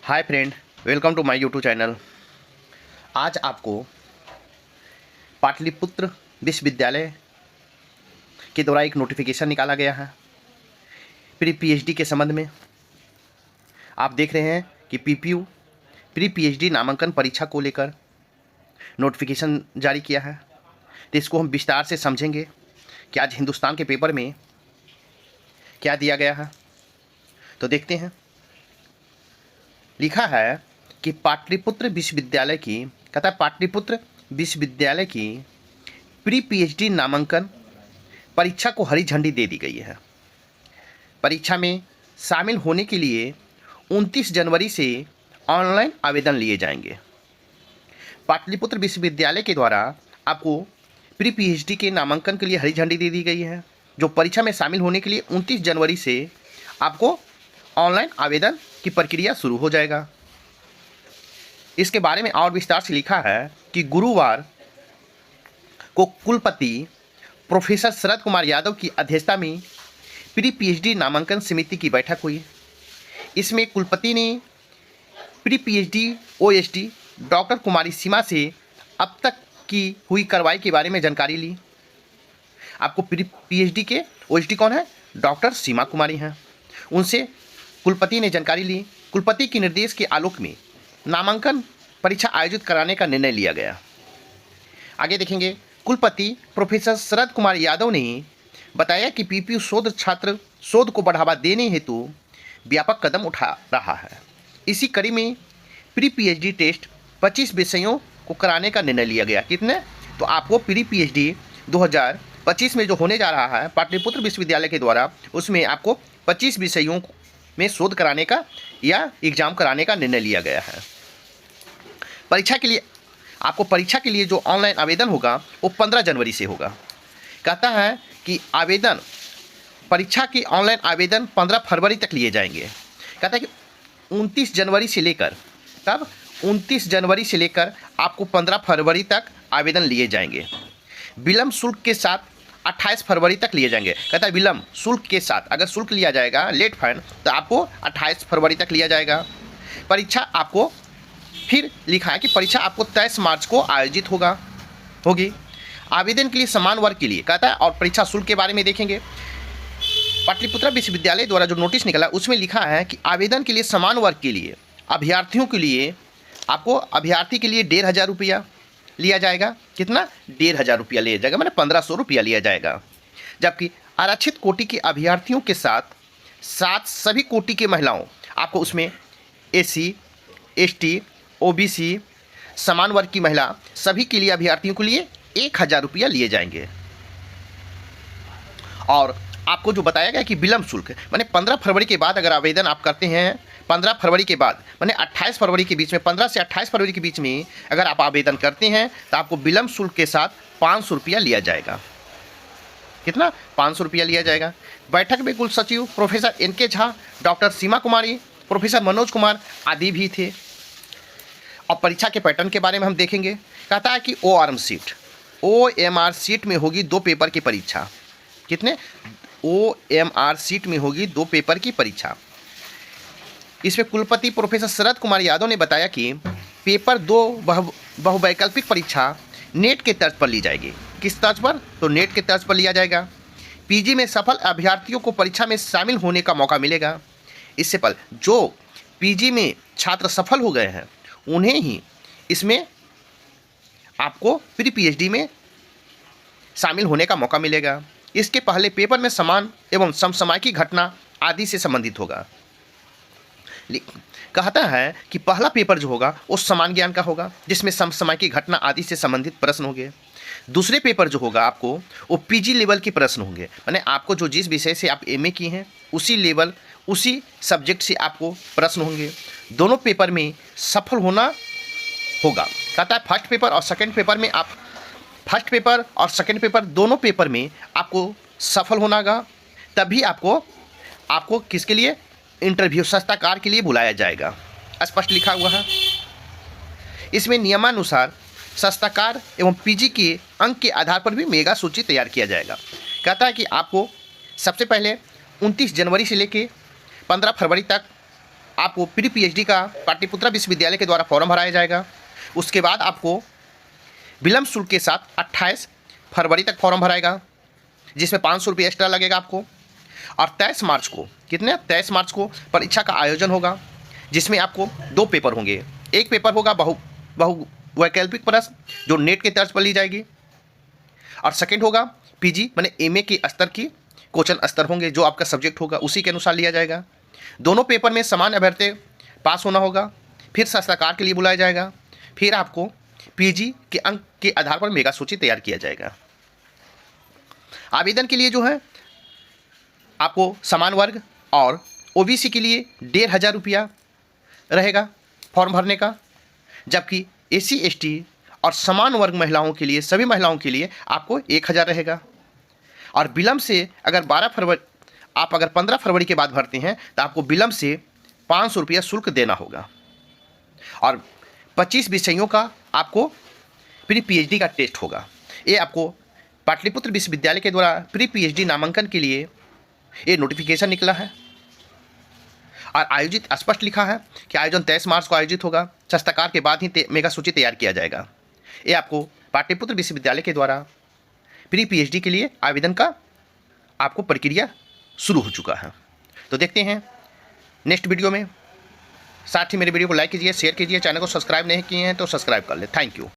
Hi friend, welcome to my YouTube channel. आज आपको पाटलिपुत्र विश्वविद्यालय के द्वारा एक नोटिफिकेशन निकाला गया है प्री पीएचडी के संबंध में। आप देख रहे हैं कि पीपीयू प्री पीएचडी नामांकन परीक्षा को लेकर नोटिफिकेशन जारी किया है। तो इसको हम विस्तार से समझेंगे कि आज हिंदुस्तान के पेपर में क्या दिया गया है। तो देखते हैं। लिखा है कि पाटलिपुत्र विश्वविद्यालय की पाटलिपुत्र विश्वविद्यालय की प्री पीएचडी नामांकन परीक्षा को हरी झंडी दे दी गई है। परीक्षा में शामिल होने के लिए 29 जनवरी से ऑनलाइन आवेदन लिए जाएंगे। पाटलिपुत्र विश्वविद्यालय के द्वारा आपको प्री पीएचडी के नामांकन के लिए हरी झंडी दे दी गई है, जो परीक्षा में शामिल होने के लिए 29 जनवरी से आपको ऑनलाइन आवेदन की प्रक्रिया शुरू हो जाएगा। इसके बारे में और विस्तार से लिखा है कि गुरुवार को कुलपति प्रोफेसर शरद कुमार यादव की अध्यक्षता में प्री पीएचडी नामांकन समिति की बैठक हुई। इसमें कुलपति ने प्री पीएचडी ओएसडी डॉक्टर कुमारी सीमा से अब तक की हुई कार्रवाई के बारे में जानकारी ली। आपको प्री पीएचडी के ओएसडी कौन है? डॉक्टर सीमा कुमारी हैं। उनसे कुलपति ने जानकारी ली। कुलपति के निर्देश के आलोक में नामांकन परीक्षा आयोजित कराने का निर्णय लिया गया। आगे देखेंगे। कुलपति प्रोफेसर शरद कुमार यादव ने बताया कि पीपीयू शोध छात्र शोध को बढ़ावा देने हेतु व्यापक कदम उठा रहा है। इसी कड़ी में प्री पीएचडी टेस्ट 25 विषयों को कराने का निर्णय लिया गया। कितने? तो आपको प्री पीएचडी 2025 में जो होने जा रहा है पाटलिपुत्र विश्वविद्यालय के द्वारा, उसमें आपको 25 विषयों में शोध कराने का या एग्ज़ाम कराने का निर्णय लिया गया है। परीक्षा के लिए जो ऑनलाइन आवेदन होगा वो 15 जनवरी से होगा। कहता है कि परीक्षा के ऑनलाइन आवेदन 15 फरवरी तक लिए जाएंगे। कहता है कि 29 जनवरी से लेकर 29 जनवरी से लेकर आपको 15 फरवरी तक आवेदन लिए जाएंगे। विलम्ब शुल्क के साथ 28 फरवरी तक लिए जाएंगे। कहता है विलम्ब शुल्क के साथ, अगर शुल्क लिया जाएगा लेट फाइन तो आपको 28 फरवरी तक लिया जाएगा। परीक्षा आपको फिर लिखा है कि परीक्षा आपको 23 मार्च को आयोजित होगी। आवेदन के लिए समान वर्ग के लिए कहता है। और परीक्षा शुल्क के बारे में देखेंगे। पाटलिपुत्र विश्वविद्यालय द्वारा जो नोटिस निकला उसमें लिखा है कि आवेदन के लिए समान वर्ग के लिए अभ्यर्थियों के लिए आपको अभ्यर्थी के लिए 1500 रुपया लिया जाएगा। कितना? 1500 रुपया लिया जाएगा, मैंने 1500 रुपया लिया जाएगा। जबकि आरक्षित कोटि के अभ्यर्थियों के साथ सभी कोटि के महिलाओं, आपको उसमें एससी, एसटी, ओबीसी, समान वर्ग की महिला, सभी के लिए अभ्यर्थियों के लिए 1000 रुपया लिए जाएंगे। और आपको जो बताया गया कि विलम्ब शुल्क मैंने 15 फरवरी के बाद अगर आवेदन आप करते हैं, 15 फरवरी के बाद मैंने 28 फरवरी के बीच में, 15 से 28 फरवरी के बीच में अगर आप आवेदन करते हैं तो आपको विलम्ब शुल्क के साथ 500 रुपया लिया जाएगा। कितना? 500 रुपया लिया जाएगा। बैठक में कुल सचिव प्रोफेसर एनके झा, डॉक्टर सीमा कुमारी, प्रोफेसर मनोज कुमार आदि भी थे। और परीक्षा के पैटर्न के बारे में हम देखेंगे। कहता है कि OMR सीट में होगी 2 पेपर की परीक्षा। कितने? OMR सीट में होगी 2 पेपर की परीक्षा। इसमें कुलपति प्रोफेसर शरद कुमार यादव ने बताया कि पेपर 2 बहुवैकल्पिक परीक्षा नेट के तर्ज पर ली जाएगी। किस तर्ज पर? तो नेट के तर्ज पर लिया जाएगा। पीजी में सफल अभ्यर्थियों को परीक्षा में शामिल होने का मौका मिलेगा। इससे पहले जो पीजी में छात्र सफल हो गए हैं उन्हें ही इसमें आपको प्री पीएचडी में शामिल होने का मौका मिलेगा। इसके पहले पेपर में समान एवं समसामयिक घटना आदि से संबंधित होगा। कहता है कि पहला पेपर जो होगा वो समान ज्ञान का होगा, जिसमें समसामयिक घटना आदि से संबंधित प्रश्न होंगे। दूसरे पेपर जो होगा आपको वो पीजी लेवल के प्रश्न होंगे, माने आपको जो जिस विषय से आप एमए की हैं उसी लेवल उसी सब्जेक्ट से आपको प्रश्न होंगे। दोनों पेपर में सफल होना होगा। कहता है फर्स्ट पेपर और सेकेंड पेपर दोनों पेपर में आपको सफल होना होगा। तभी आपको किसके लिए? इंटरव्यू सस्ताकार के लिए बुलाया जाएगा। स्पष्ट लिखा हुआ है। इसमें नियमानुसार सस्ताकार एवं पीजी के अंक के आधार पर भी मेगा सूची तैयार किया जाएगा। कहता है कि आपको सबसे पहले 29 जनवरी से लेके 15 फरवरी तक आपको प्री पीएचडी का पाटलिपुत्रा विश्वविद्यालय के द्वारा फॉर्म भराया जाएगा। उसके बाद आपको विलंब शुल्क के साथ 28 फरवरी तक फॉर्म भराएगा, जिसमें 500 रुपये एक्स्ट्रा लगेगा आपको। और 23 मार्च को 23 मार्च को परीक्षा का आयोजन होगा, जिसमें आपको 2 पेपर होंगे। एक पेपर होगा बहु वैकल्पिक प्रश्न, जो नेट के तर्ज पर ली जाएगी, और सेकंड होगा पीजी माने एमए के स्तर की क्वेश्चन स्तर होंगे, जो आपका सब्जेक्ट होगा उसी के अनुसार लिया जाएगा। दोनों पेपर में समान अभ्यर्थी पास होना होगा, फिर साक्षात्कार के लिए बुलाया जाएगा, फिर आपको पीजी के अंक के आधार पर मेगा सूची तैयार किया जाएगा। आवेदन के लिए जो है आपको समान वर्ग और ओबीसी के लिए 1500 रुपया रहेगा फॉर्म भरने का, जबकि एससी एसटी और समान वर्ग महिलाओं के लिए, सभी महिलाओं के लिए आपको 1000 रहेगा। और विलंब से अगर 15 फरवरी के बाद भरते हैं तो आपको विलंब से 500 रुपया शुल्क देना होगा। और 25 विषयों का आपको प्री पीएचडी का टेस्ट होगा। ये आपको पाटलिपुत्र विश्वविद्यालय के द्वारा प्री पीएचडी नामांकन के लिए ये नोटिफिकेशन निकला है, और आयोजित स्पष्ट लिखा है कि आयोजन 23 मार्च को आयोजित होगा। साक्षात्कार के बाद ही मेगा सूची तैयार किया जाएगा। ये आपको पाटलिपुत्र विश्वविद्यालय के द्वारा प्री पीएचडी के लिए आवेदन का आपको प्रक्रिया शुरू हो चुका है। तो देखते हैं नेक्स्ट वीडियो में। साथ ही मेरे वीडियो को लाइक कीजिए, शेयर कीजिए, चैनल को सब्सक्राइब नहीं किए हैं तो सब्सक्राइब कर ले। Thank you.